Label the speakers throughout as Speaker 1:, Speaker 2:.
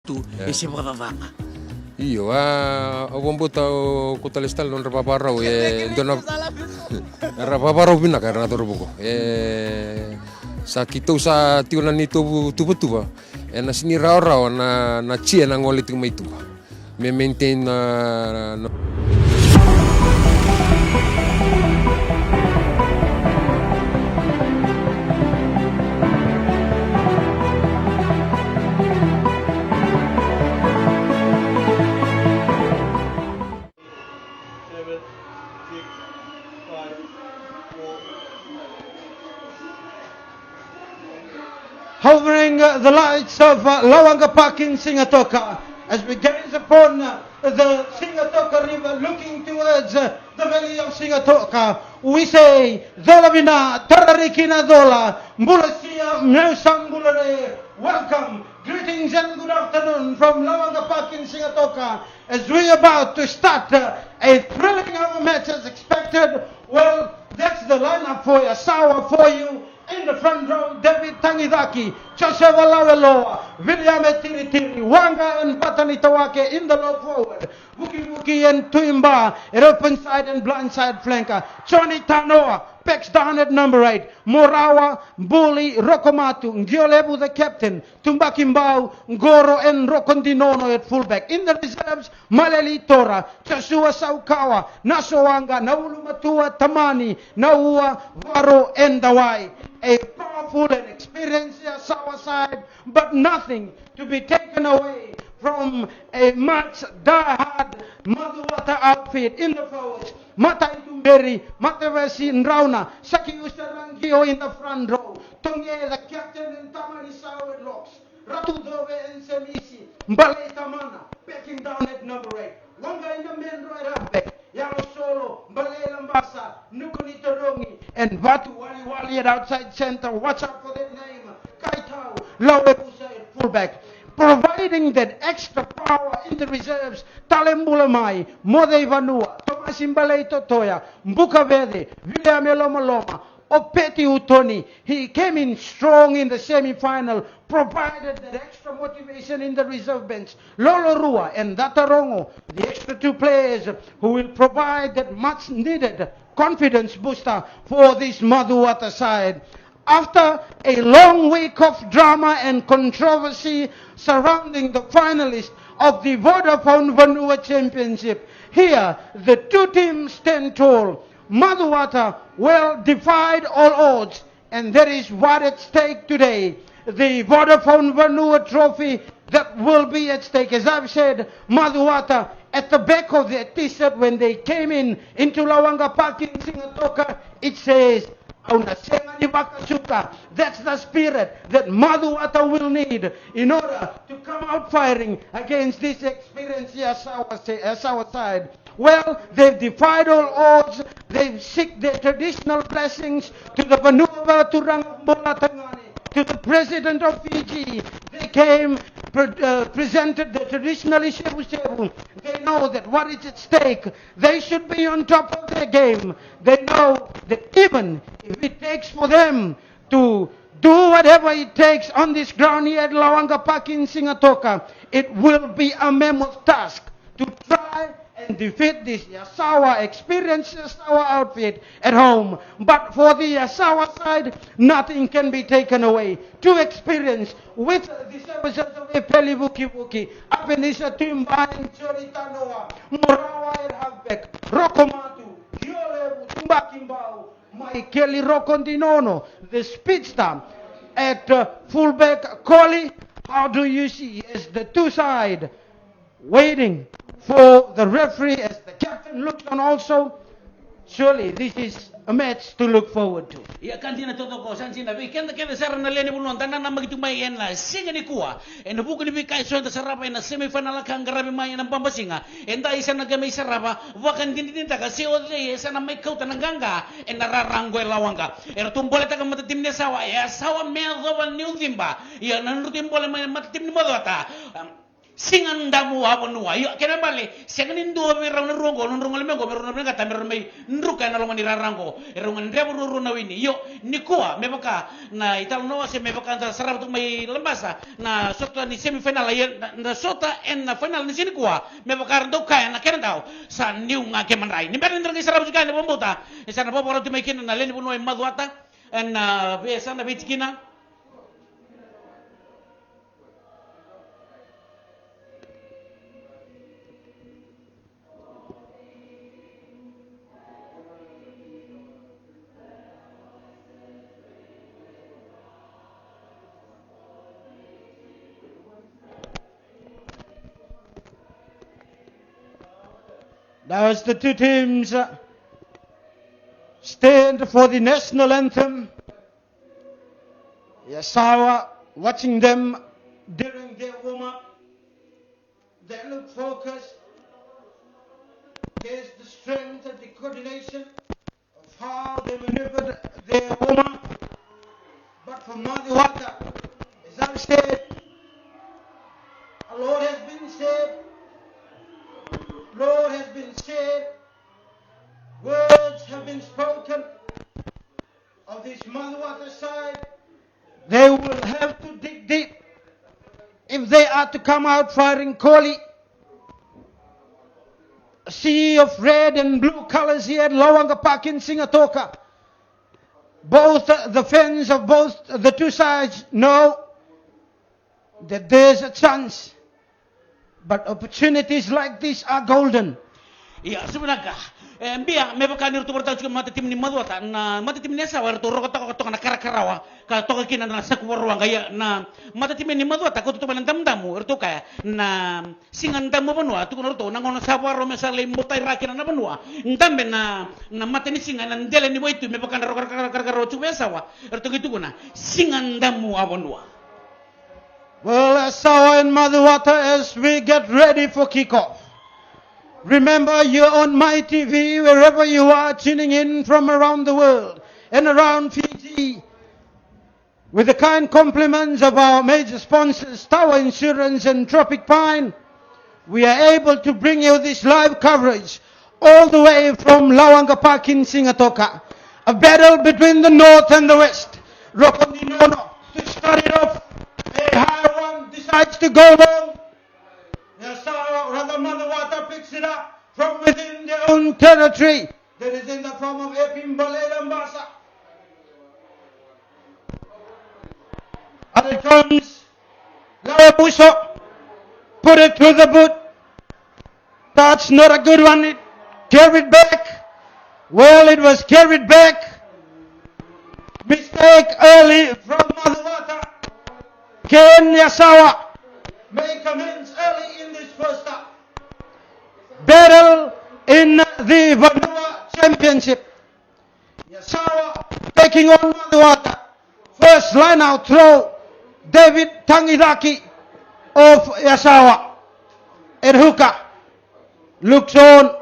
Speaker 1: tu isi mavavanga.
Speaker 2: Io, avombuta kutalistal non rapaparau dona rapaparau bina karena torubuko. Sa kita sa tiuna ni tu betua. Na sini rau na cia na ngoli tu mai tu. Me maintain
Speaker 3: hovering the lights of Lawanga Park in Singatoka as we gaze upon the Singatoka River looking towards the valley of Singatoka. We say, Zolavina, Tararikina Zola, Mbulasia, Mneusambulare, welcome, greetings and good afternoon from Lawanga Park in Singatoka as we are about to start a thrilling match as expected. Well, that's the lineup for YASAWA for you. In the front row, David Tangidaki, Joseph Alaweloa, William Tiritiri, Wanga and Batani Tawake in the low forward, Wuki and Tuimba, at open side and blind side flanker, Johnny Tanoa, backs down at number 8, Morawa, Bully, Rokomatu, Ngiolebu the captain, Tumbakimbao, Ngoro and Rokondinono at fullback. In the reserves, Maleli Tora, Joshua Saukawa, Nasowanga, Naulumatua, Tamani, Naua, Varo and Dawai. A powerful and experienced YASAWA side, but nothing to be taken away from a much die-hard MACUATA outfit in the forwards. Matai Tumberi, Matavesi Nrauna, Saki Usarangio in the front row, Tonge the captain and Tamani Sauer locks, Ratu Dove and Semisi, Mbale Tamana, backing down at number 8. Wanga in the main right halfback, Yalo Solo, Mbale Lambasa, Nukuni Torongi, and Vatu Wali at outside center. Watch out for that name, Kaitau, Lauebusa at fullback. Providing that extra power in the reserves, Talembulamai, Mode VANUA, Thomas Imbale Totoya, Mbuka Verde, William Elomaloma, Opeti Utoni. He came in strong in the semi-final, provided that extra motivation in the reserve bench. Lolo Rua and Datarongo, the extra 2 players who will provide that much needed confidence booster for this MACUATA side. After a long week of drama and controversy surrounding the finalists of the VODAFONE VANUA Championship, here the 2 teams stand tall. MACUATA well defied all odds, and that is what at stake today. The VODAFONE VANUA trophy that will be at stake. As I've said, MACUATA at the back of their t-shirt when they came into Lawanga Park in Singatoka, it says, that's the spirit that MACUATA will need in order to come out firing against this experienced YASAWA side. Well, they've defied all odds. They've seek their traditional blessings to the VANUA Turangambola Tangani, to the president of Fiji. They came, presented the traditional shebu shebu. They know that what is at stake, they should be on top of their game. They know that even if it takes for them to do whatever it takes on this ground here at Lawanga Park in Singatoka, it will be a mammoth task to try and defeat this YASAWA, experienced YASAWA outfit at home. But for the YASAWA side, nothing can be taken away. Too experienced with the services of Epeli Vuki Vuki, Apenisa Timba and Chorita Noah, Morawa and Halfback, Rokomatu, Giolebu, Tumbakimbao, Maikeli Rokondinono, the speedster at fullback Koli. How do you see as the 2 side waiting for the referee as the captain looks on also? Surely this is a match to look forward to.
Speaker 1: Ya kantina toto ko san sina vi kenda kenda sarana leni bulon tanan na magitu mai en la singa ni kuwa en buku ni kai so ta sarapa na semifinal kan garabi mai na pambasinga en da isa na gamay sarapa wakan din din ta kasi o le isa na mai kauta ng ganga en nararango lawanga er tumbole ta kamata tim ni sawa ya sawa me do ban new timba ya nan rutim bole mai mat tim ni MACUATA singandamu abonua yo kena bale senganin do be rawna rongo non rongo mengo be rongo ngata mer me nruka na lomani rango rongo ndebo rongo wini yo nikua meboka na ital no se meboka ta sarap tu mai lembasa na sota ni semifinal ya na sota en na final ni sini kuah meboka ndo kaya na kena tau sa niu nga ke manrai ni berin ngi sarap juga ni bombota sana bobo ro tu mai kena na leni buno e maduata en be sana be tikina.
Speaker 3: Now as the two teams stand for the national anthem, Yasawa watching them during their warm-up, they look focused. There's the strength and the coordination of how they maneuvered their warm-up. But for Madiwata, as I said, a lot has been said. Lord has been said, words have been spoken of this Madiwata side. They will have to dig deep if they are to come out firing Koli. A sea of red and blue colors here at Lawanga Park in Singatoka. Both the fans of both the two sides know that there's a chance. But opportunities like this are golden.
Speaker 1: Iya sebenarnya mbia meboka ni rutu bertahu juga mata tim ni Maduata na mata tim ni Yasawa rutu rokota na karakarawa ka toka kina na sakuwarwa gaya na mata tim ni Maduata ko tutupan ng damdamu rutu kaya na singan damu banua tu kuno rutu nangono sawaro mesale mutai rakina na banua ndambe na mata ni singan ndele ni waitu meboka na karakarawa juga Yasawa rutu gitu kuna singan damu abanua.
Speaker 3: Well, Yasawa and Madiwata, as we get ready for kickoff. Remember, you're on my TV, wherever you are tuning in from around the world and around Fiji. With the kind compliments of our major sponsors, Tower Insurance and Tropic Pine, we are able to bring you this live coverage all the way from Lawanga Park in Singatoka. A battle between the north and the west. Rokondinono to start it off. A high one decides to go long. Yasawa, rather Madiwata picks it up from within their own territory. That is in the form of Epimbale Lambasa. And it comes Lawabuso. Put it through the boot. That's not a good one. It carried back. Well, it was carried back. Mistake early from Madiwata. Can Yasawa make amends early in this first half? Battle in the VANUA Championship. Yasawa taking on Madiwata. First line out throw. David Tangidaki of Yasawa. Erhuka looks on.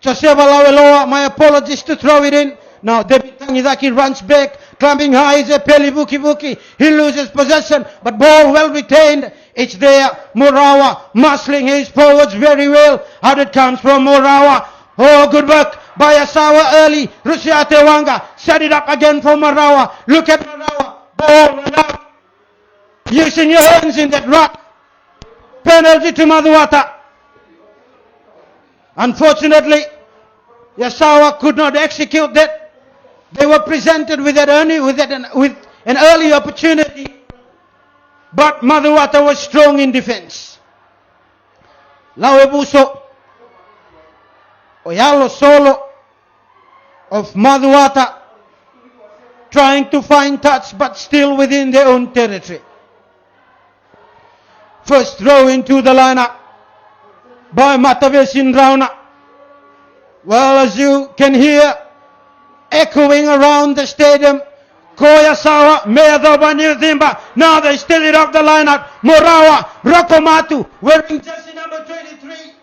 Speaker 3: Chaseva Laweloa, my apologies to throw it in. Now David Tangidaki runs back, climbing high is a Peli Buki. He loses possession, but ball well retained. It's there. Morawa muscling his forwards very well. How it comes from Morawa. Oh, good work by Yasawa early. Rusiate Wanga set it up again for Morawa. Look at Morawa. Ball and up. Using your hands in that rock. Penalty to Madiwata. Unfortunately, Yasawa could not execute that. They were presented with an early opportunity, but Madiwata was strong in defense. Lawebuso, Oyalo Solo of Madiwata, trying to find touch, but still within their own territory. First throw into the lineup by Matavesin Rauna. Well, as you can hear, echoing around the stadium, Koyasawa, Meadobani Zimba. Now they still it off the lineup. Morawa, Rokomatu, wearing jersey number 23.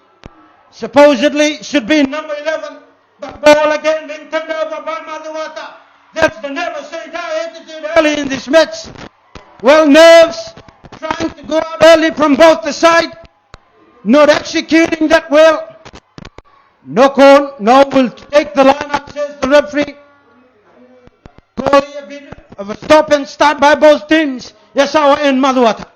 Speaker 3: Supposedly should be number 11. But ball again being turned over by Madiwata. That's the never say die attitude early in this match. Well, nerves trying to go out early from both the side, not executing that well. No call, no will take the lineup, says the referee. Calling a bit of a stop and start by both teams, Yasawa and Macuata.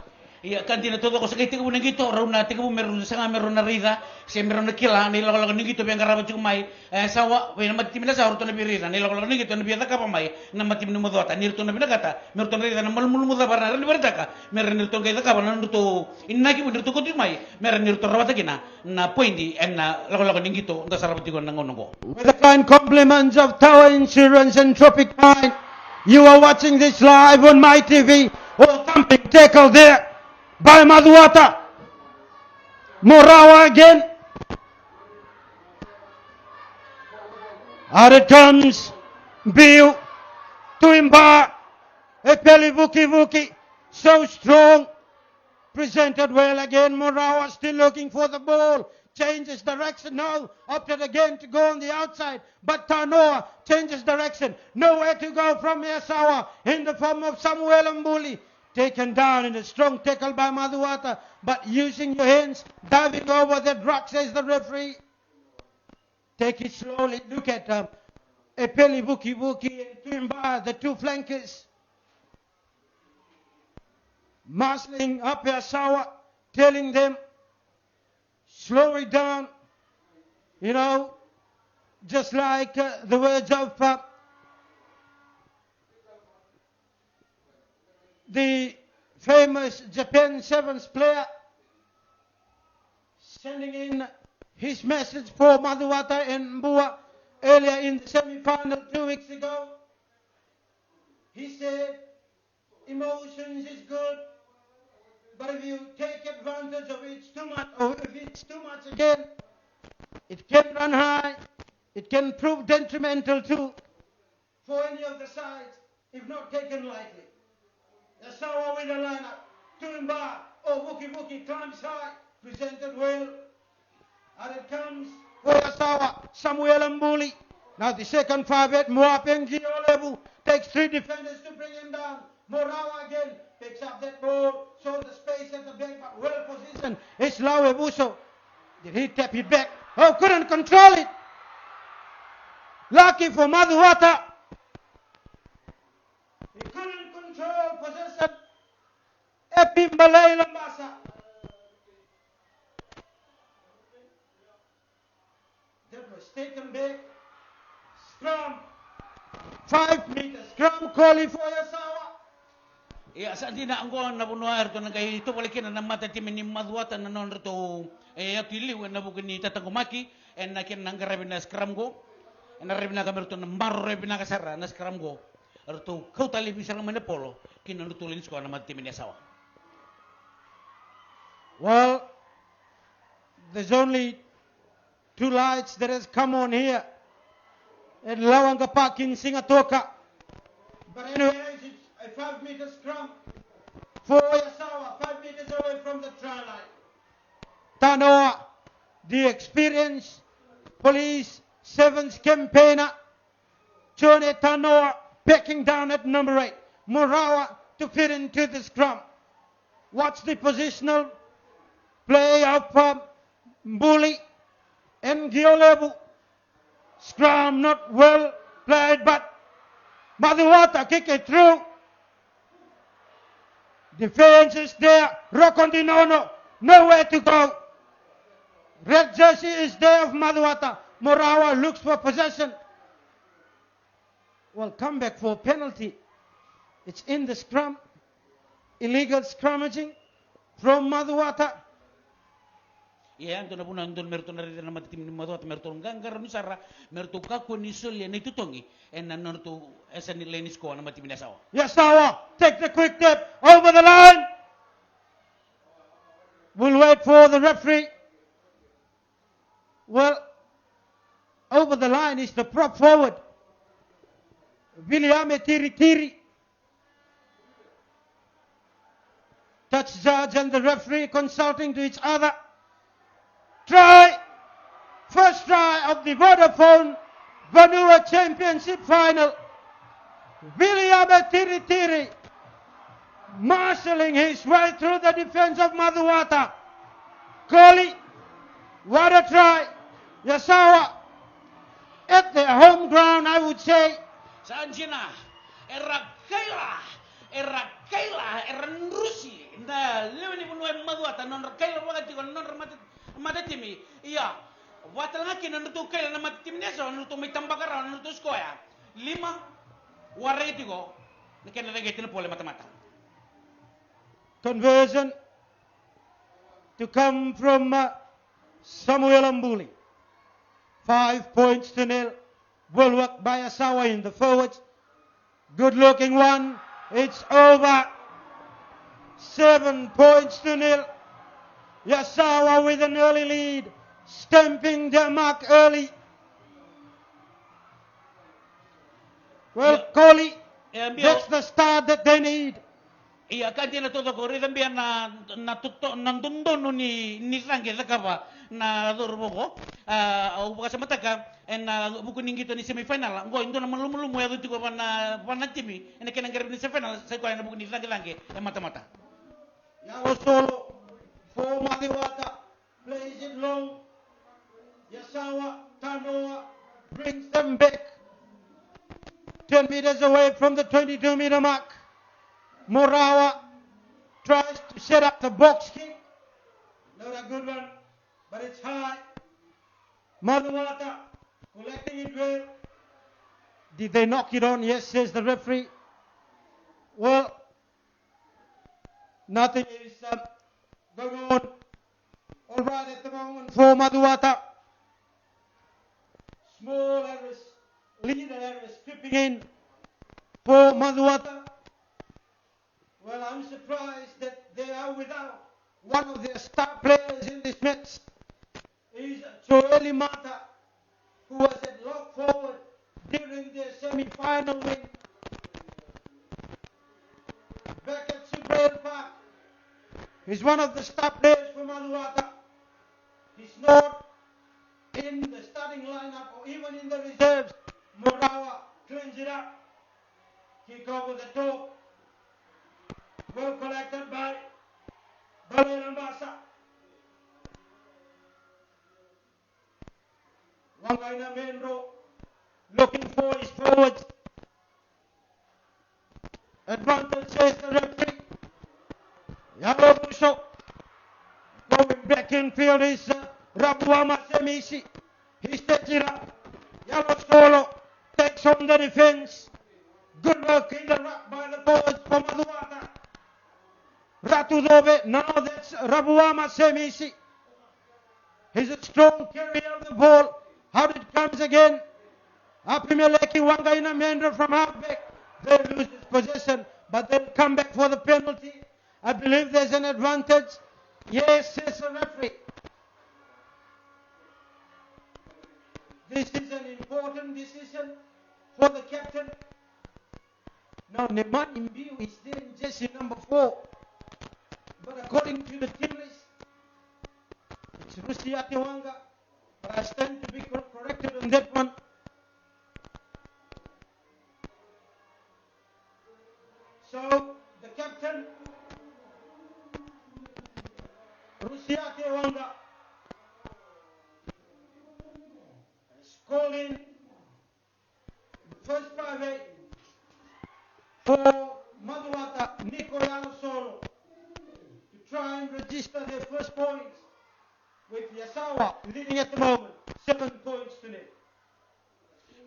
Speaker 1: Iya kan tina todo ko sa kiti ko nangito raw na tiga mo meron sa nga meron na rida si meron na kila nila ko lang nangito biang karabat yung mai sawa we na matim na sa orto na birira nila ko lang nangito na biata ka pa mai na matim na modota nirto na binagata meron na rida na malmul mo da barna ran berda ka meron nirto kay ka ba nirto inaki mo nirto ko ti mai meron nirto rawata kina na pointi en na lako nangito nda sarabat ko nangono ko.
Speaker 3: With the kind compliments of Tower Insurance and Tropic Mine, you are watching this live on my TV. Oh, thumping tackle there by Macuata. Morawa again. Out it comes. Bill to Imba. Epeli Vuki. So strong. Presented well again. Morawa still looking for the ball. Changes direction now. Opted again to go on the outside. But Tanoa changes direction. Nowhere to go from Yasawa in the form of Samuel Mbuli. Taken down in a strong tackle by Macuata, but using your hands, diving over the rock, says the referee. Take it slowly. Look at Epeli Vuki and Twimba, the two flankers. Marshalling up Yasawa, telling them, slow it down. You know, just like the words of the famous Japan Sevens player, sending in his message for Macuata and Mbua earlier in the semi-final 2 weeks ago. He said, emotions is good, but if you take advantage of it too much, or if it's too much again, it can run high, it can prove detrimental too for any of the sides if not taken lightly. Yasawa with the lineup. Tumba. Oh, Vuki climbs high. Presented well. And it comes for Yasawa. Samuel Mbuli. Now the second 5-8. Muapeng Giolebu takes 3 defenders to bring him down. Morawa again picks up that ball. Shows the space at the back, but well positioned. It's Laue Buso. Did he tap it back? Oh, couldn't control it. Lucky for Macuata. He couldn't control possession. Epimbalay Lambasa. That was taken back. Scrum. 5 meters. Scrum calling for Yasawa.
Speaker 1: Iya sa di na ang kuan na bunuar to nang kay ito balikin na mata timin ni Macuata na non to atiliw na bukin ni tatangumaki en nakin nang garabi na scrum go en arabi na kamerto na marre pinakasara na scrum go arto kau tali bisa lang manapolo kinanutulin ko na mata timin Yasawa.
Speaker 3: Well, there's only 2 lights that has come on here at Lawanga Park in Singatoka. But anyways, it's a 5-meter scrum for Yasawa, 5 meters away from the try line. Tanoa, the experienced police sevens campaigner, Chone Tanoa pecking down at number 8. Morawa to fit into the scrum. Watch the positional play of Mbuli and Giolebu. Scrum not well played, but Macuata kick it through. Defense is there. Rokondinono, nowhere to go. Red jersey is there of Macuata. Morawa looks for possession. Well, come back for penalty. It's in the scrum. Illegal scrummaging from Macuata.
Speaker 1: Iya anto na puna andon merto na rin na matitim ni Macuata merto nganggar no sara merto kako ni sulya na itutongi en nanon to esa ni Lenis ko na matitim ni Yasawa.
Speaker 3: Yasawa take the quick tap over the line. We'll wait for the referee. Well, over the line is the prop forward, Williame Tiri. Touch judge and the referee consulting to each other. Try, first try of the VODAFONE VANUA Championship Final. Williame Tiri marshalling his way through the defense of Macuata. Kohli, what a try. Yasawa, at their home ground, I would say.
Speaker 1: Sanjina, era Kaila, Rusi, na lewini bunwe Macuata, non Kaila wakati ko non matatimi. Iya, watalaki na nutu Kaila na matatimi neso, nutu may tambakara, nutu skoya. 5 wareti ko, na kinalagay pole mata-mata.
Speaker 3: Conversion to come from Samuel Ambuli. 5 points to 0. Well worked by Yasawa in the forwards. Good looking one. It's over. 7 points to 0. Yasawa with an early lead. Stamping their mark early. Well, Kohli, that's the start that they need.
Speaker 1: Iya kanti na todo ko rin biya na nandundo ni Sangge sa kapa na durbo ko ubuka sa mataka en buku ningito ni semifinal ngo indo na malumulo ya duti ko na panatimi en kenang garib ni semifinal sa ko na buku ni Sangge mata-mata.
Speaker 3: Now solo for Macuata plays it long. Yasawa Tanoa brings them back 10 meters away from the 22-meter mark. Morawa tries to set up the box kick. Not a good one, but it's high. Macuata collecting it well. Did they knock it on? Yes, says the referee. Well, nothing is going on. All right at the moment for Macuata. Small errors, leader errors creeping in for Macuata. Well, I'm surprised that they are without one of their star players in this match. Is Joeli Mata, who was at lock forward during their semi-final win. Back at Super Park, he's one of the star players for Macuata. He's not in the starting lineup or even in the reserves. Morawa cleans it up. Kick over the top. Well collected by Balena Basa. Wangaina Menro looking for his forwards. Advantage says the referee. Yellow Busho. Going back in field is Rabuama Semisi. He sets it up. Yellow Solo takes on the defense. Good work in the ruck by the forwards from Macuata. Ratu Dove, now that's Rabuama Semisi. He's a strong carrier of the ball. How it comes again. Apimeleki Wangaina Mendra from halfback. They lose his possession, but they'll come back for the penalty. I believe there's an advantage. Yes, says the referee. This is an important decision for the captain. Now, Neman Imbiu is there in jersey number 4. But according to the team list, it's Rusiati Wanga. But I stand to be corrected on that one. So, the captain, Rusiati Wanga, has called in the first private for Macuata, Nicolau Solo, to try and register their first points with Yasawa leading at the moment, 7 points to 0.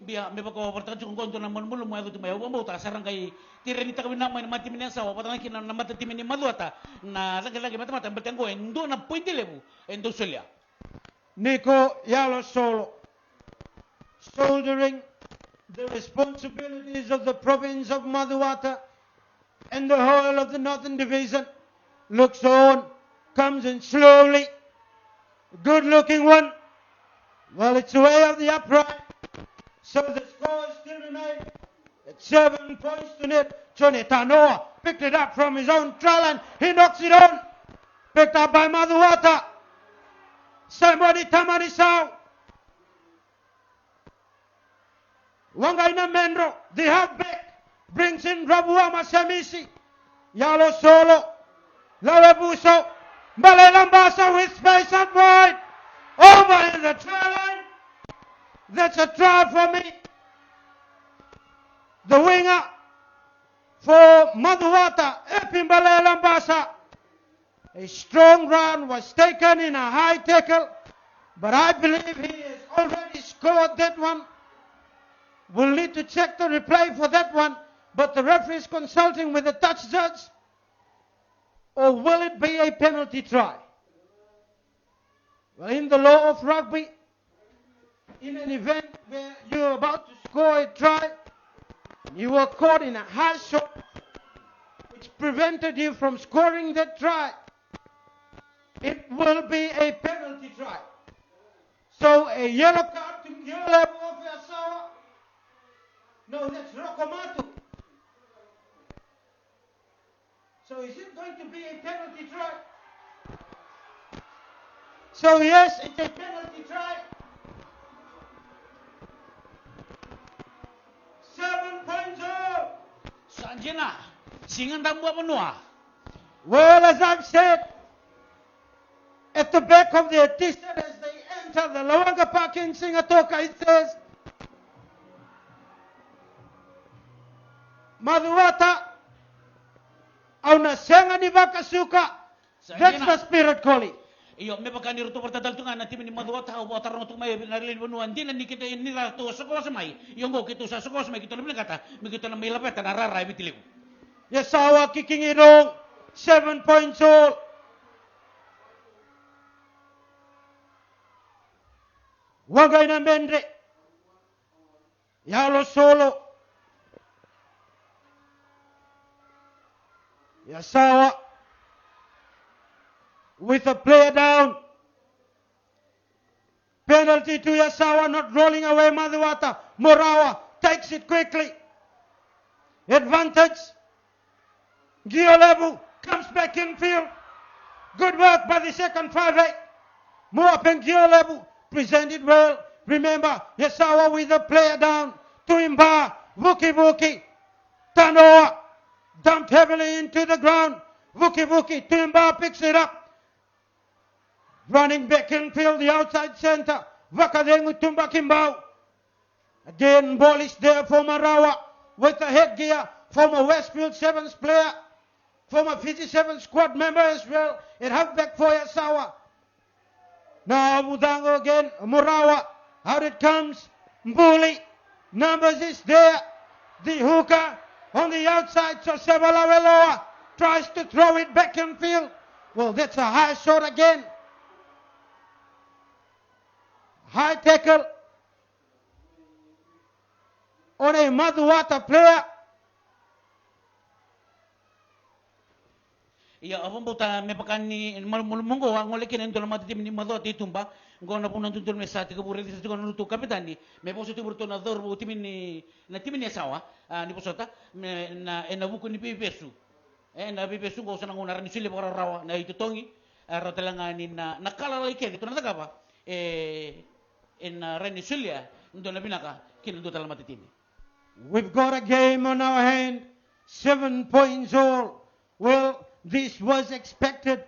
Speaker 1: Biya me bako pertanyaan kung konto naman mulu mo ito tumayo mo ta sarang kay tirenita kami na may mati minyan sa patang kina na matati min Macuata na lagi mata bertang ko endo na point level endo Australia.
Speaker 3: Nico Yalo Solo, shouldering the responsibilities of the province of Macuata and the whole of the Northern Division, looks on, comes in slowly. Good looking one. Well, it's way of the upright. So the score still remains at 7 points to 0. Johnny Tanoa picked it up from his own try line. He knocks it on. Picked up by Macuata. Somebody Tamarisau. Wangaina Mendro, the halfback, brings in Rabuama Samisi. Yalo Solo. Lawabuso. Malelambasa with space and wide. Over in the try line. That's a try for me. The winger for Madhuwata, Epimbalea Lambasa. A strong run was taken in a high tackle, but I believe he has already scored that one. We'll need to check the replay for that one, but the referee is consulting with the touch judge. Or will it be a penalty try? Well, in the law of rugby, in an event where you're about to score a try, you were caught in a high shot which prevented you from scoring that try, it will be a penalty try. So a yellow card to Giolebo of YASAWA. No, that's Rokomatu. So is it going to be a penalty try? So yes, it's a penalty try. 7.0.
Speaker 1: Sanjina, singan tambua menua.
Speaker 3: Well, as I've said, at the back of their t-shirt as they enter the Lawanga Park in Singatoka, it says, Madhuwata, auna senga ni bakasuka. That's the spirit calling.
Speaker 1: Iyo, may pagkani rito pertadal tunga na timin ni Madhuwata o buatan rong tumay narilin benuan din ni kita ni rato sekolah semai. Iyo go kita sa sekolah semai kita lebih kata, begitu na may lapet na rara ibitiliw.
Speaker 3: YASAWA kicking it on, 7 points all. Wagay na Mendre. Yalo Solo. YASAWA with a player down. Penalty to YASAWA, not rolling away Madhuwata. Morawa takes it quickly. Advantage. Giolebo comes back in field. Good work by the second 5'8". Moap and Giolebo presented well. Remember, YASAWA with a player down. Tuimba, Vuki. Tanoa dumped heavily into the ground. Vuki. Tuimba picks it up. Running back in field, the outside center. Vakadengu Tumba Kimbao. Again, ball is there for Marawa with the headgear. Former Westfield Sevens player. Former Fiji Sevens squad member as well. It halfback for YASAWA. Now Mudango again. Murawa. Out it comes. Mbuli. Numbers is there. The hooker on the outside. So Sebalaweloa tries to throw it back in field. Well, that's a high shot again. High tackle on a Madhuwata player.
Speaker 1: Iya, abang buta may pagkani munggo ang ulikin endo na matitim ni Madhuwata itumba. Ngo na punan tuntun may sa tiga buril sa tiga nutu kapitan ni. May positive burto na dor bu timin ni YASAWA ni posota na buku ni pipesu. Na pipesu ngo sa nangunaran ni sili para rawa na itutongi ratalanganin na nakalalay ken ito na tagapa Reni Sulia ndo na binaka kinando tala matitimi.
Speaker 3: We've got a game on our hand. 7 points all. Well, this was expected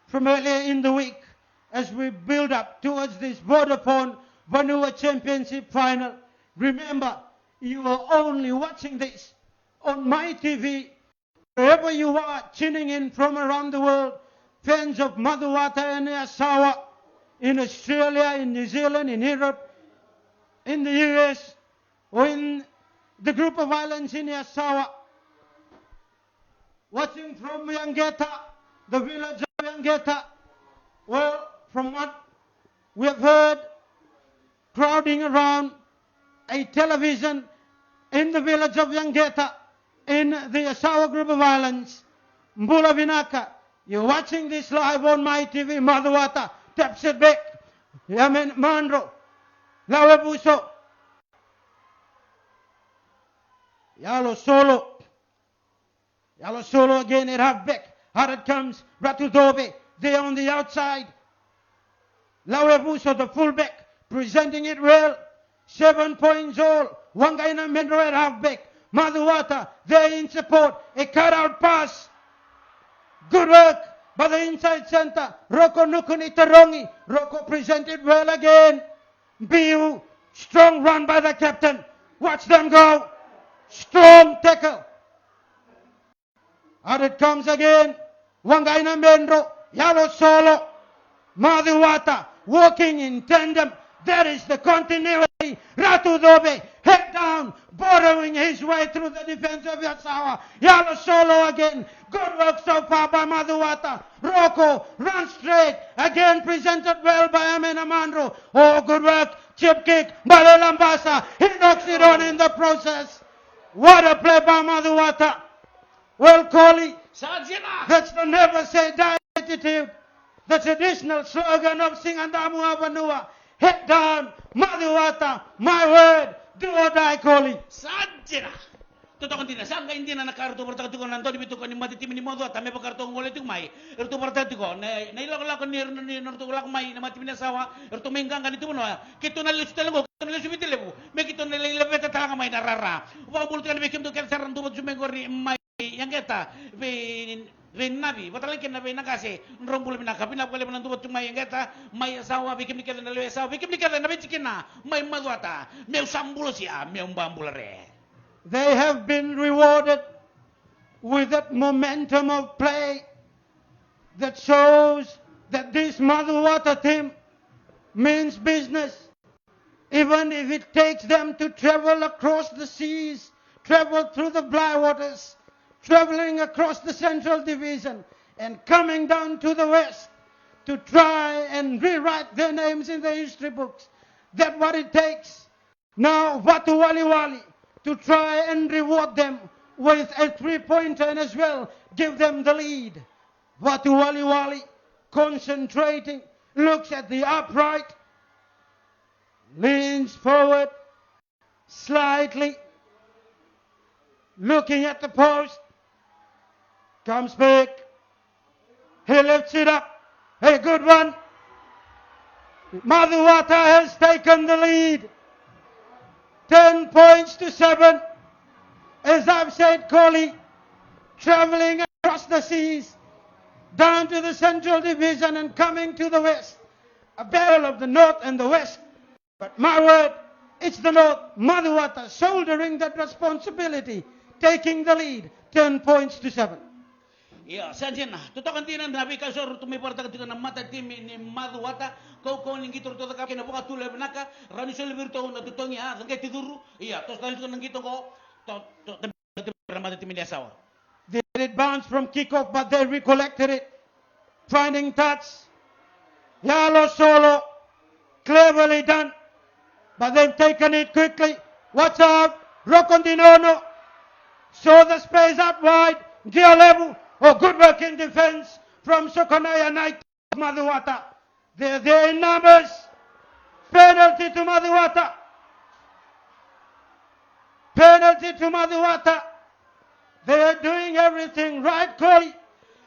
Speaker 3: from earlier in the week as we build up towards this VODAFONE VANUA Championship final. Remember, you are only watching this on my TV. Wherever you are tuning in from around the world, fans of Madhuwata and YASAWA, in Australia, in New Zealand, in Europe, in the US, or in the group of islands in YASAWA. Watching from Yangeta, the village of Yangeta. Well, from what we have heard, crowding around a television in the village of Yangeta, in the YASAWA group of islands, Mbula Vinaka. You're watching this live on my TV, Madhuwata. Taps it back. Yamen Mandro. Lawebuso. Yalo Solo again at halfback. Out it comes. Ratudobe. There on the outside. Lawebuso, the fullback. Presenting it well. 7 points all. Wangaina Mendro at halfback. Madhuwata there in support. A cutout pass. Good work by the inside center. Rocco Nukuni Tarongi. Rocco presented well again. BU. Strong run by the captain. Watch them go. Strong tackle. Out it comes again. Wangaina Mendro. Yalo Solo. Madhuwata. Walking in tandem. That is the continuity. Ratu Dobe, head down, borrowing his way through the defense of Yasawa. Yalo Solo again. Good work so far by Madhuwata. Rocco runs straight. Again presented well by Amena Mandro. Oh, good work. Chip kick by Lambasa. He knocks it on in the process. What a play by Madhuwata. Well, Kohli, that's the never say die attitude. The traditional slogan of Singandamu Vanua. Head down, Madhuwata, my word, do or die, Kohli.
Speaker 1: Sajira. Totoo din na sanga hindi na nakarto porta ko nanto dibito ko ni mati ni modo at may pakarto ngole tu mai. Erto porta ko na ilak ko ni norto ko mai na mati ni sawa. Erto menggang ganito mo na. Kito na lisu talago, kito na lisu bitelebu. Me kito na lebeta talaga mai na rara. Wa bulto kan bekim to kel saran tu jumengor ni mai yang kita be nabi batalay ken nabi nakase rombul binaka pinapale man tuwa tumay yang kita may asawa bikim ni kala nalwe asawa bikim ni kala nabi chikina may Madhuwata may sambulo siya may umbambulare.
Speaker 3: They have been rewarded with that momentum of play that shows that this Madhuwata team means business, even if it takes them to travel across the seas, travel through the Blywaters, traveling across the Central Division and coming down to the West to try and rewrite their names in the history books. That's what it takes. Now, Watu Wali Wali to try and reward them with a three-pointer and as well give them the lead. Watu Wali Wali concentrating, looks at the upright, leans forward slightly, looking at the post, comes back, he lifts it up, a good one. Madhuwata has taken the lead, 10 points to 7. As I've said, Kohli, traveling across the seas, down to the Central Division and coming to the West. A battle of the North and the West. But my word, it's the North, Madhuwata shouldering that responsibility, taking the lead, 10 points to 7.
Speaker 1: Ya, sanjena. Totoo kan tinan nabi kasor tumiporta ketika na mata tim ni Madhuwata kau ning gitu to ka kena buka tule benaka rani sol virto na tutongi ha sangke tiduru. Iya, tos dali nang gitu ko to mata tim ni Yasawa.
Speaker 3: They did bounce from kickoff, but they recollected it. Finding touch. Yalo Solo, cleverly done. But they've taken it quickly. Watch out. Rokondinono. Saw the space out wide. Gialebu. Oh, good work in defense from Sokonaya Knight Madhuwata. They're there in numbers. Penalty to Madhuwata. Penalty to Madhuwata. They're doing everything right, Kohli.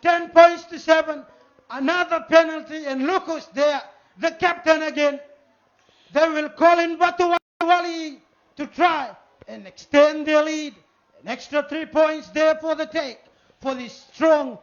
Speaker 3: 10 points to 7. Another penalty, and look who's there. The captain again. They will call in Watu Wali to try and extend their lead. An extra 3 points there for the take. For this strong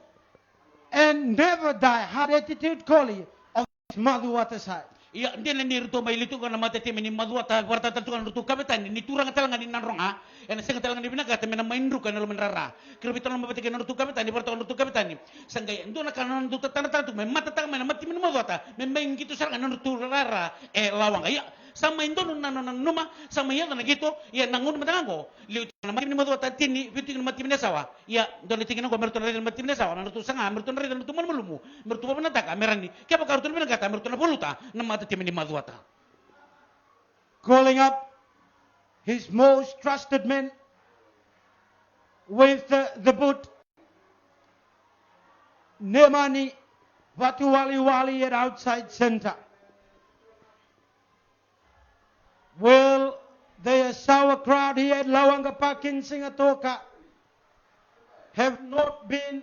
Speaker 3: and never die hard attitude Kohli of Madhuwata side.
Speaker 1: Iya, dia ni ruto may lito ka na mata tim ni Madhuwata warta tatukan ruto kabetan ni turang talangan ni nanronga en sing talangan ni binaga teme na mainru ka na lumenrara kirbi tolong mabati ka ruto kabetan ni warta ruto kabetan ni sanggay ndo na kanan ruto tanatan may mata tang may mati ni Madhuwata may main gitu sarang ruto rara lawang iya sama indo numa sama iya na gitu iya nangun matangan ko liut na mati ni Madhuwata tini fitu ni mati ni Yasawa iya do litingin ko merto na mati ni Yasawa na ruto sanga merto na ruto malumumu merto pa nataka merani kaya pa karton binagata merto na poluta na mata tim ni Madhuwata.
Speaker 3: Calling up his most trusted men with the boot. Nemani Watu Wali Wali at outside center. Well, the Yasawa crowd here at Lawanga Park in Singatoka have not been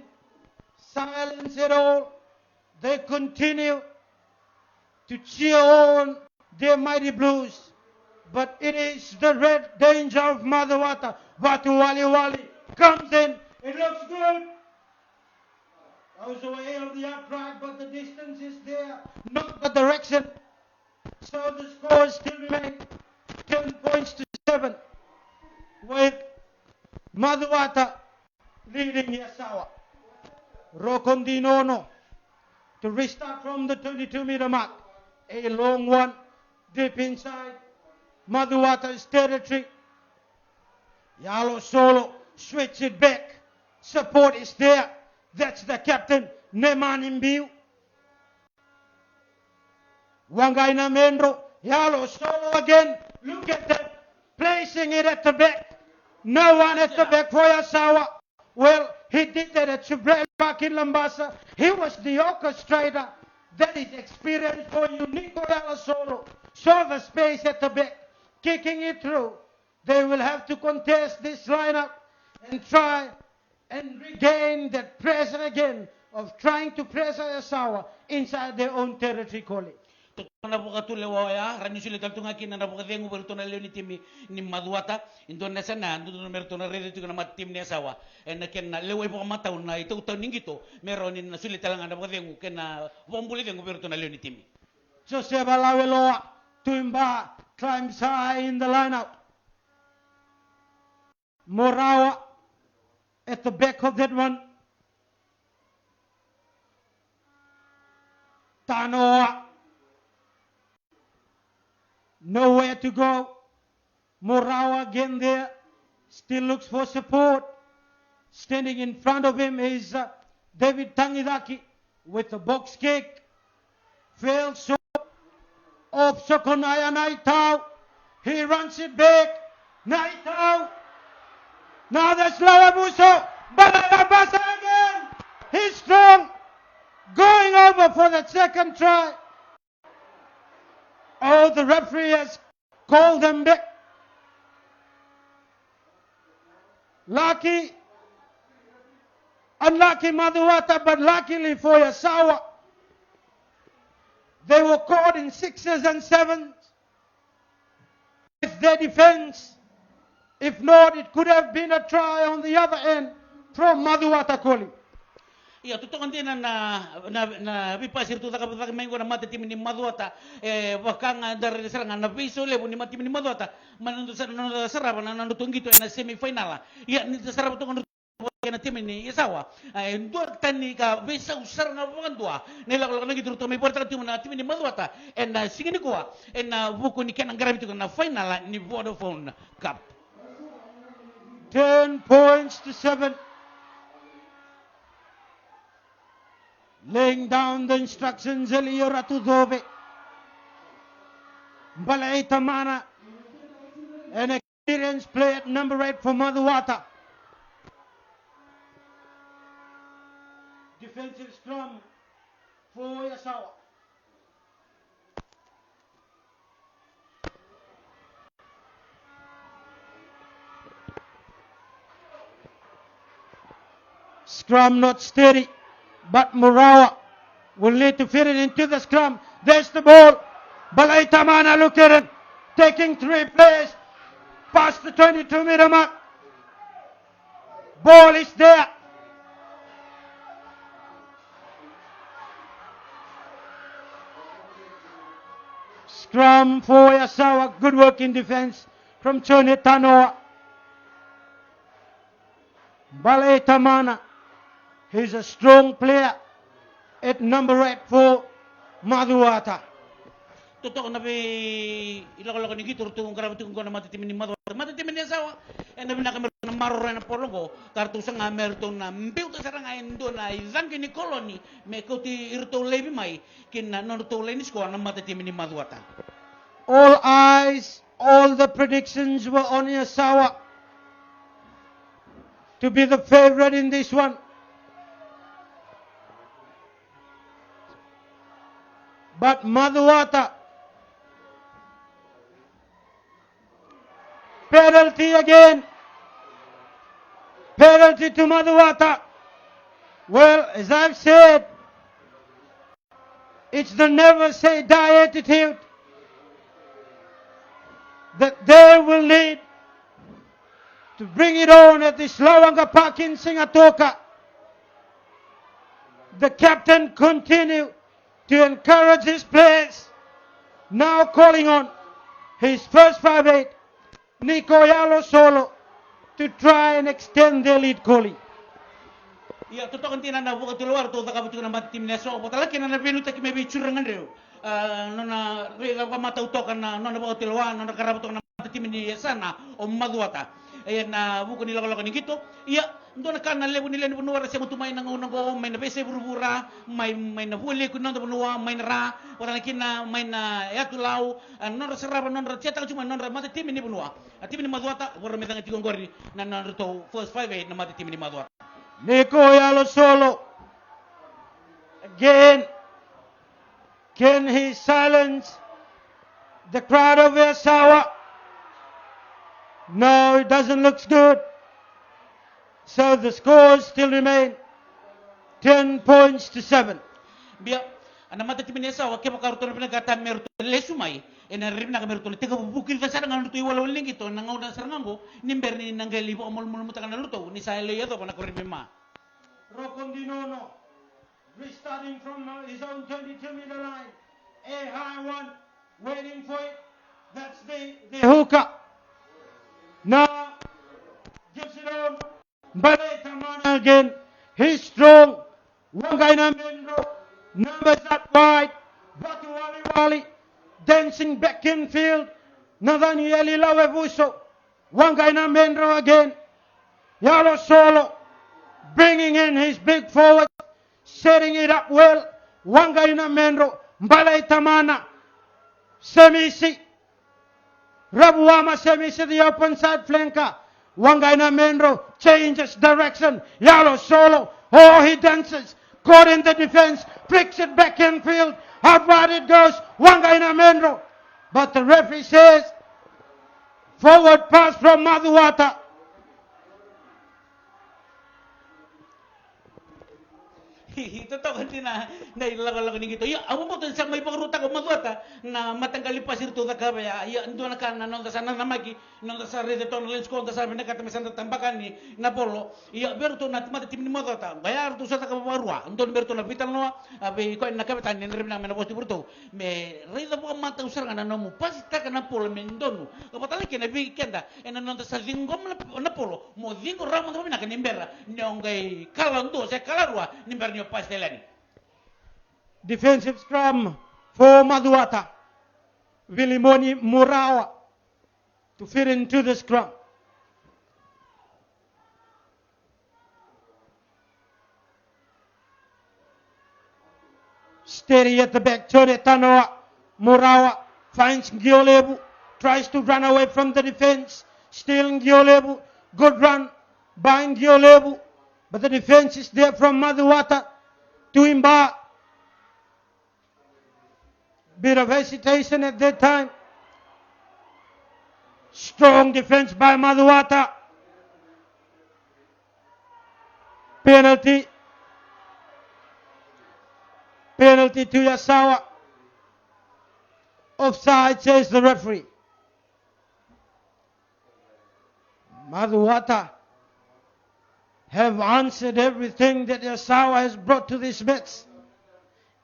Speaker 3: silenced at all. They continue to cheer on their mighty blues. But it is the red danger of Madhuwata. Watu Wali Wali comes in. It looks good. Goes away of the upright, but the distance is there, not the direction. So the score still remains 10 points to 7, with MACUATA leading YASAWA. Rokondinono to restart from the 22-meter mark. A long one, deep inside MACUATA's territory. Yalo Solo switch it back. Support is there. That's the captain, Neman Imbiu. Wangaina Mendro, Yalo Solo again. Look at that. Placing it at the back. No one at the back for Yasawa. Well, he did that at Subrel Park in Lambasa. He was the orchestrator. That is experience for you, Nico Yalo Solo. Saw the space at the back. Kicking it through. They will have to contest this lineup and try and regain that pressure again of trying to pressure Yasawa inside their own territory, Koli.
Speaker 1: Na buka tu lewa ya rani sulit tu ngakin na buka dengu bertona lew ni timi ni MACUATA Indonesia na ndu na bertona rede tu na mat tim ni Yasawa en ken na lewa buka mataw na itu taw ningito meron na sulit lang na buka dengu ken na bombuli dengu bertona lew ni timi.
Speaker 3: Jose Balaweloa Tuimba climbs high in the lineup. Morawa at the back of that one. Tanoa. Nowhere to go. Morawa again there. Still looks for support. Standing in front of him is David Tangidaki with a box kick. Failed shot of Sokonaya Naitao. He runs it back. Naitao. Now that's Lawabuso. Balabasa again. He's strong. Going over for the second try. Oh, the referee has called them back. Lucky. Unlucky MACUATA, but luckily for Yasawa, they were caught in 6s and 7s with their defense. If not, it could have been a try on the other end from MACUATA, Koli.
Speaker 1: Iya, tutukan din na bipasir tu takap main guna mata tim ni MACUATA bakang dari serangan na piso lebu ni mati ni MACUATA manundu serap na nandutong gitu na semifinal. Iya, ni serap tu kan na tim ni Yasawa. Dua tani ka bisa usar na bukan dua. Nila kalau lagi turut kami porta tim ni MACUATA en singini kuah en buku ni kan anggaran itu na final ni VODAFONE Cup.
Speaker 3: 10 points to 7. Laying down the instructions, Elio Ratudove. Balai Tamana, an experienced player at number 8 for MACUATA. Defensive scrum for Yasawa. Scrum not steady, but Morawa will need to fit it into the scrum. There's the ball. Balai Tamana, look at it. Taking 3 players past the 22-meter mark. Ball is there. Scrum for Yasawa. Good work in defense from Chone Tanoa. Balai Tamana. He's a strong player at number 8 for MACUATA.
Speaker 1: Totoo na be ilako ni gitu tu ngara tu ngona mati tim ni MACUATA mati tim ni Yasawa en na kamer na marro na porlogo kartu sa ngamer to na mbiu to sarang ain do na izang ni koloni me ko ti irto lebi mai kin na no to lenis ko na mati tim ni MACUATA.
Speaker 3: All eyes, all the predictions were on Yasawa to be the favorite in this one. But MACUATA, penalty again. Penalty to MACUATA. Well, as I've said, it's the never say die attitude that they will need to bring it on at this Lawanga Park in Singatoka. The captain continued to encourage his players. Now calling on his first 5'8", Nico Yalo Solo, to try and extend their lead, Kohli.
Speaker 1: Ya toto kan tina na buka luar to taka butuh nama tim neso potala kina na benu taki mebi curangan deu nona rega mata utokan na nona buka luar nona karabu to na tim ni sana MACUATA na buku ni laga ni gitu iya ndona kan na lebu ni len bunuara se mutu main na ngona go main na bese buru-bura main na hule ku nona bunua main ra potala kina main na ya tu lau nona seraba nona cetak cuma nona mata tim ni bunua tim ni MACUATA wara metanga tikong gori na nona to first 5 na mata tim ni MACUATA.
Speaker 3: Nico Yalo Solo. Again, can he silence the crowd of YASAWA? No, it doesn't look good. So the scores still remain 10 points to 7.
Speaker 1: Biar ana mata tim ni YASAWA ke makaruto na pinagata meruto lesumay ena rimna ka meruto teka bukil ka sa nga luto iwala uling ito nang ngawda sarangambo nimber ni nanggali po amol mutakan na luto ni sa leyo pa na koribima
Speaker 3: Rokondinono restarting from his own 22-meter line. A high one waiting for it. That's the hooker. Now gives it on. Bale Tamana again. He's strong. One guy Mendro. Numbers up wide. Batu Wali Wali. Dancing back in field. Nadani Eli Lawevuso. One guy Mendro again. Yalo Solo. Bringing in his big forward. Setting it up well. One guy Mendro. Bale Tamana. Semisi. Rabuama Semisi, the open side flanker. One guy Mendro changes direction. Yalo Solo. Oh, he dances. Caught in the defense. Flicks it back in field. How far it goes. One guy Mendro. But the referee says forward pass from MACUATA.
Speaker 1: Ito to kanti na ilalaga ni gitu. Ya, amo mo to sa may pagruta ko MACUATA na matanggali pa sirto da ka ya. Ya ndo na kan na nonda sana namagi nonda sa rede to lens ko da sa binaka tamesanda tambakan ni na polo. Ya berto na timata tim ni MACUATA. Bayar to sa ka barua. Ndo berto na vital no abi ko na kapitan ni rebna na posti burto. Me rede po mata usar na no pas ta ka na polo mendonu. Kapatala ke na bi kenda ena nonda sa lingom na polo. Mo dingo ramo to binaka nimbera. Nyongai kalando sa kalarwa nimber ni Pastelani.
Speaker 3: Defensive scrum for MACUATA. Vilimoni Murawa to fit into the scrum. Steady at the back. Tore Tanoa. Murawa finds Ngiolebu. Tries to run away from the defense. Still Ngiolebu. Good run by Ngiolebu. But the defense is there from MACUATA. Tuimba. Bit of hesitation at that time. Strong defense by MACUATA. Penalty. Penalty to YASAWA. Offside, says the referee. MACUATA have answered everything that YASAWA has brought to this match.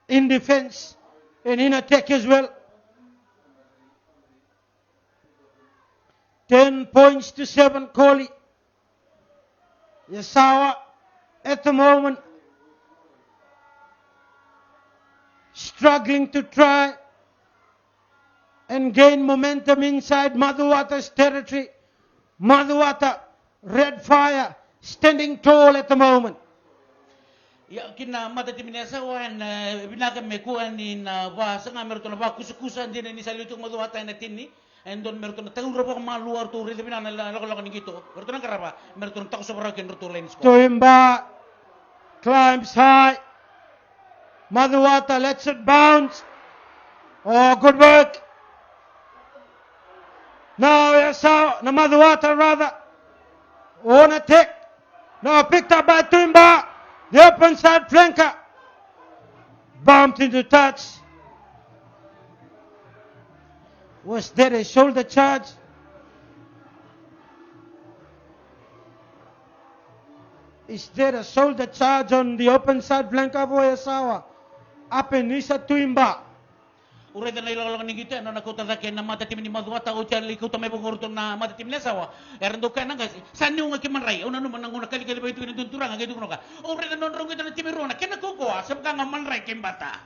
Speaker 3: In defense and in attack as well. 10 points to 7, Kohli. YASAWA at the moment struggling to try and gain momentum inside MACUATA's territory. MACUATA, red fire, standing tall at the moment.
Speaker 1: Ya kina mata tim ni YASAWA na binaka mekuan ni na ba sanga merto na ba kusukusan din ni saluto MACUATA na tinni endon merto na tangur ba maluar to rede binana lako ni gitu merto na karapa merto na takso bara ken merto lain score.
Speaker 3: Tuimba climbs high. MACUATA lets it bounce. Oh, good work. Now YASAWA, na MACUATA rather on attack. Now picked up by Tuimba. The open side flanker. Bumped into touch. Was there a shoulder charge? is there a shoulder charge on the open side flank of YASAWA. Apen isa tuimba.
Speaker 1: Ure na ilalong ni kita na nakuta na kaya na mata tim ni MACUATA o tiyan likuta may pungurto na mata tim ni YASAWA. Erando ka na kasi saan yung kimanray? Una naman nang una kali ba ito kinunturang ang ito ka. Ure na nonrong ito na timirona kaya nakukuha sa mga manray kimbata.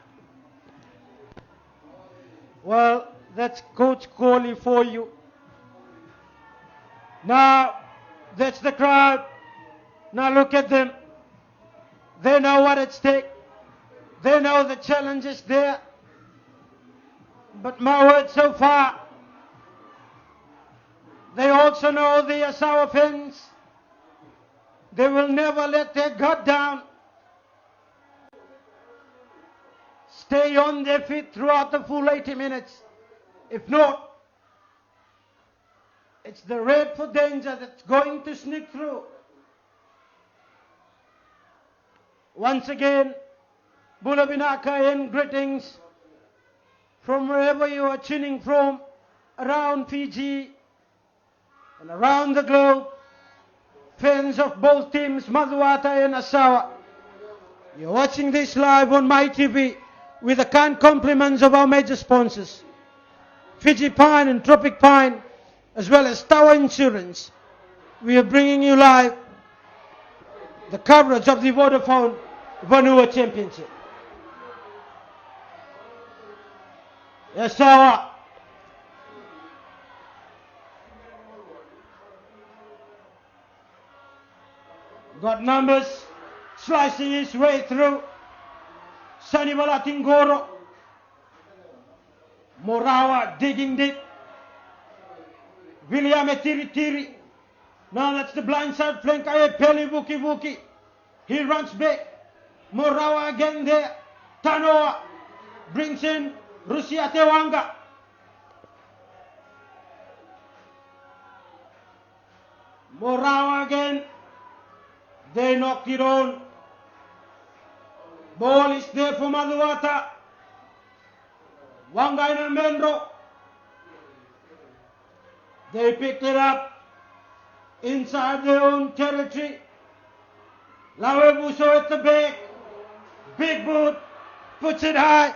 Speaker 3: Well, that's Coach Kohli for you. Now, that's the crowd. Now look at them. They know what at stake. They know the challenge is there. But my word so far, they also know the YASAWA fans. They will never let their guard down. Stay on their feet throughout the full 80 minutes. If not, it's the red for danger that's going to sneak through. Once again, Bulabinaka and greetings from wherever you are tuning from around Fiji and around the globe. Fans of both teams, MACUATA and YASAWA. You're watching this live on my TV with the kind compliments of our major sponsors, Fiji Pine and Tropic Pine, as well as Tower Insurance. We are bringing you live the coverage of the VODAFONE VANUA Championship. YASAWA got numbers, slicing his way through. Sanibala Tingoro. Morawa digging deep. William Tiri. Now that's the blind side flank. Peli Vuki. He runs back. Morawa again there. Tanoa brings in Rusia Tewanga. Morawa again. They knocked it on. Ball is there for MACUATA. Wangaina Mendro. They picked it up inside their own territory. Lawebuso at the back. Big boot. Puts it high.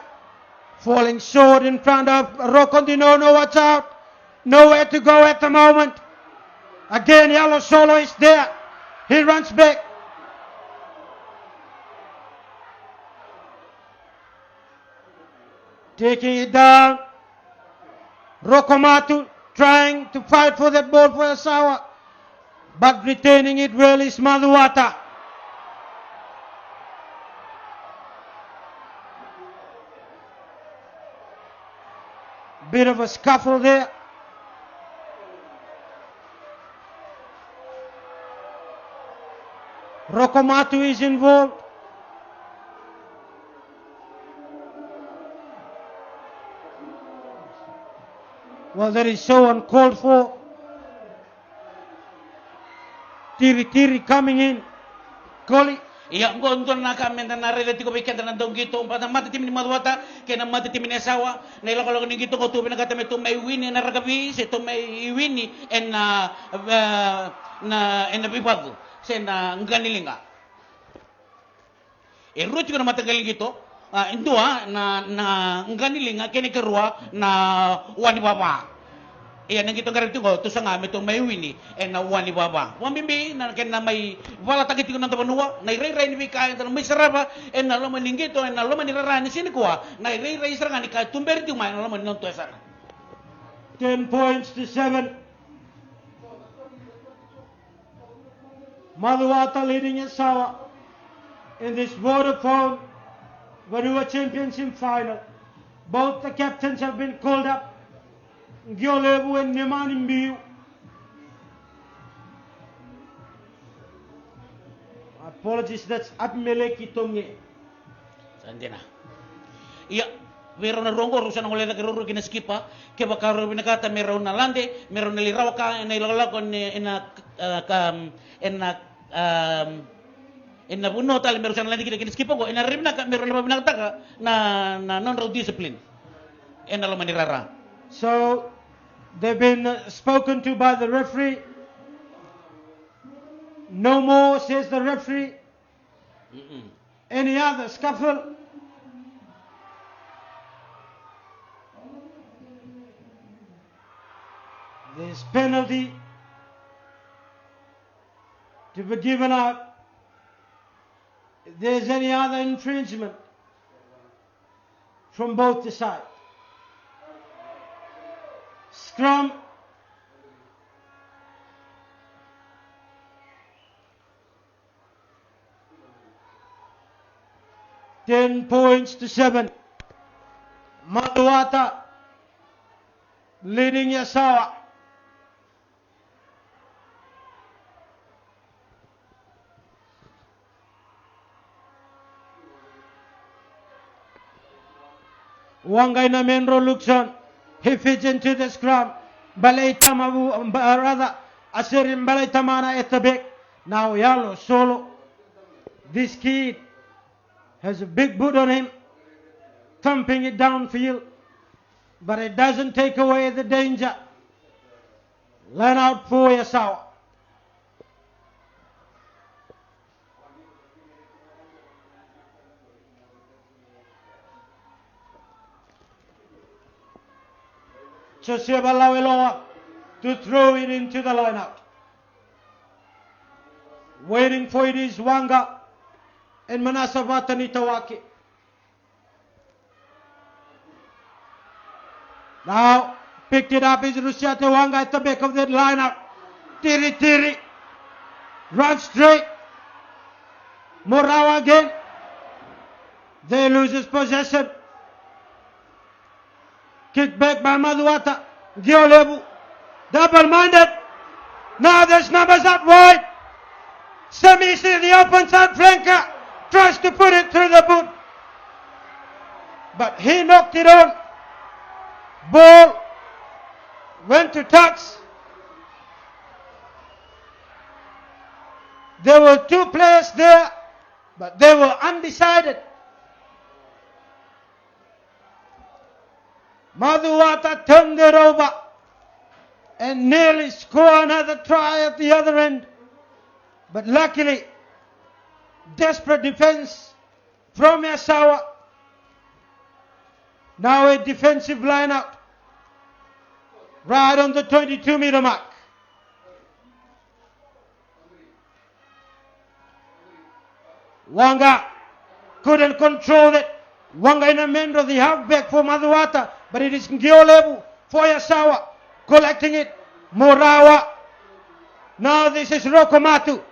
Speaker 3: Falling short in front of Rokondino. No, watch out. Nowhere to go at the moment. Again, Yellow Solo is there. He runs back. Taking it down. Rokomatu trying to fight for that ball for YASAWA, but retaining it well is MACUATA. Bit of a scuffle there. Rokomatu is involved. Well, that is so uncalled for. Tiri coming in. Kohli.
Speaker 1: Iya, ngonton na kami na relati ko bikin na dong gitu. Pada mati tim ni MACUATA, kena mati tim ni YASAWA. Na ilo kalau ni gitu ko tu pinagata me tu may wini na ragabi, se tu may wini en na bibag, se na nganilinga. Ruti ko na matagal gitu. Indua na nganilinga kini kerua na wani baba. Iya nang kitong garito ko to sa nga metong may wini na wani baba. Wamimbi na ken na may wala tagit ko nang tabanua, na ire ni kay tan may saraba na laman ningito na laman ni rarani sini kuha, na ire saranga ni ka tumber ti may laman non to sar.
Speaker 3: 10 points to 7. MACUATA leading YASAWA in this VODAFONE VANUA Championship final. Both the captains have been called up. Gyolebu and Nemanimbiu. Apologies, that's Abmeleki Tonge.
Speaker 1: Sandina. Iya, meron na rongo rusa nang wala na karuro kinaskipa, kaya baka binakata meron na lande, meron na liraw ka na ilalakon na puno tal meron sa lande kinaskipa ko, na rin na meron na binakata na non-road discipline. Na laman ni Rara.
Speaker 3: So they've been spoken to by the referee. No more, says the referee.
Speaker 1: Mm-mm.
Speaker 3: Any other scuffle? There's penalty to be given out. If there's any other infringement from both the sides. Scrum. Ten points to 7. MACUATA leading YASAWA. Wangai Menro looks on. He fits into the scrum. Balay Tamabu, rather, Asirim Balay Tamana at the back. Now Yalo solo. This kid has a big boot on him, thumping it downfield. But it doesn't take away the danger. Line out for YASAWA. Joseba Laweloa to throw it into the lineup. Waiting for it is Wanga and Manasavata Nitawaki. Now picked it up is Rusiate Wanga at the back of that lineup. Tiri Tiri. Run straight. Morawa again. They loses possession. Kick back by MACUATA. Giolebu. Double-minded. Now there's numbers out wide. Semisi, the open side flanker, tries to put it through the boot. But he knocked it on. Ball went to touch. There were two players there, but they were undecided. MACUATA turned it over and nearly scored another try at the other end. But luckily, desperate defense from YASAWA. Now a defensive line out right on the 22-meter mark. Wanga couldn't control it. Wanga in a mendo, the halfback for MACUATA, but it is Ngiolebu for YASAWA collecting it. Morawa. Now this is Rokomatu.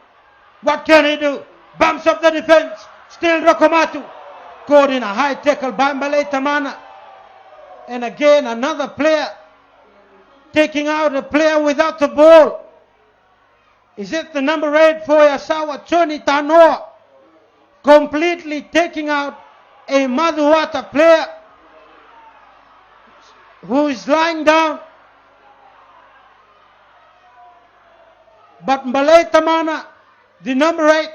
Speaker 3: What can he do? Bumps up the defense. Still Rokomatu. Caught in a high tackle by Malay Tamana. And again another player taking out a player without the ball. Is it the number 8 for YASAWA, Choni Tanoa? Completely taking out a MACUATA player who is lying down. But Malay Tamana, the number 8,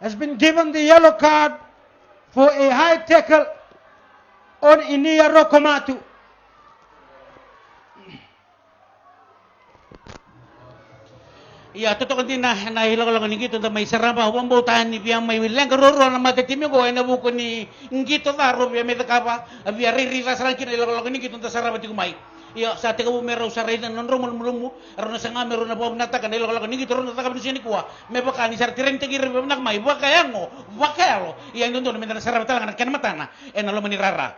Speaker 3: has been given the yellow card for a high tackle on Inia Rokomatu.
Speaker 1: Ya, totoo din na nahilang lang ngito na may sarapa huwag bautahan ni biyang may wilang karoro na matatimi ko ay nabuko ni ngito taro biya may takapa biya ririra sa lang kinilang lang ngito na sarapa ti kumay. Ya, sa tika mo meron sa rin ng rumulmo aron na sa nga meron na buwag natakan nilang lang ngito ron natakap ni sini kuha may baka ni sartiren tigir biya nakmay baka yango baka lo yang doon may na sarapa talaga nagkanamatan na eno lo manirara.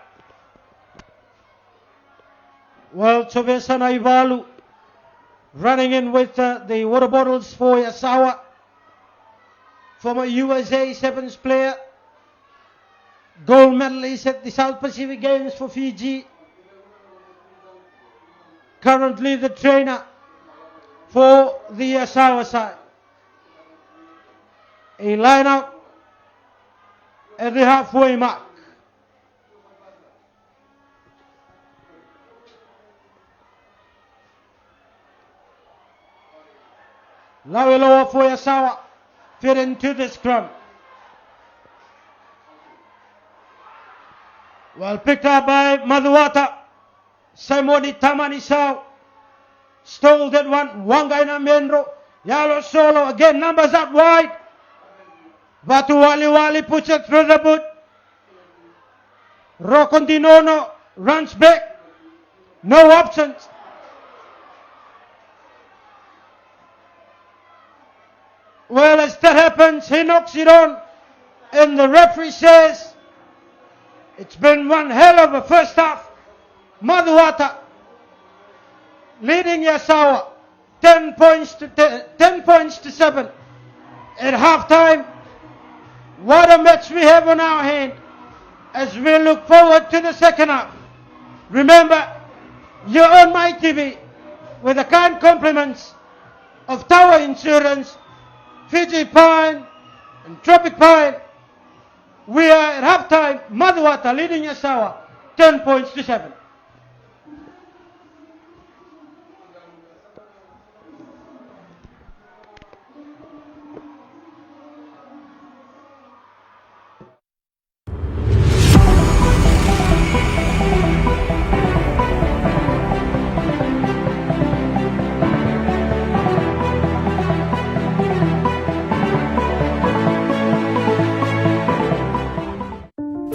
Speaker 3: Well, Chovesa Naivalu running in with the water bottles for YASAWA. Former USA Sevens player. Gold medalist at the South Pacific Games for Fiji. Currently the trainer for the YASAWA side. A line out at the halfway mark. Laweloa for YASAWA fit into the scrum. Well picked up by MACUATA. Simoni Tamanisao stole that one. Wangaina Menro Yellow Solo again, numbers up wide. Batu Wali Wali puts it through the boot. Rokondinono runs back. No options. Well, as that happens, he knocks it on. And the referee says, it's been one hell of a first half. MACUATA leading Yasawa 10 points to 7 at halftime. What a match we have on our hand as we look forward to the second half. Remember, you're on my TV with the kind compliments of Tower Insurance, Fiji Pine, and Tropic Pine. We are at halftime. MACUATA leading Yasawa 10 points to 7.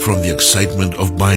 Speaker 4: From the excitement of buying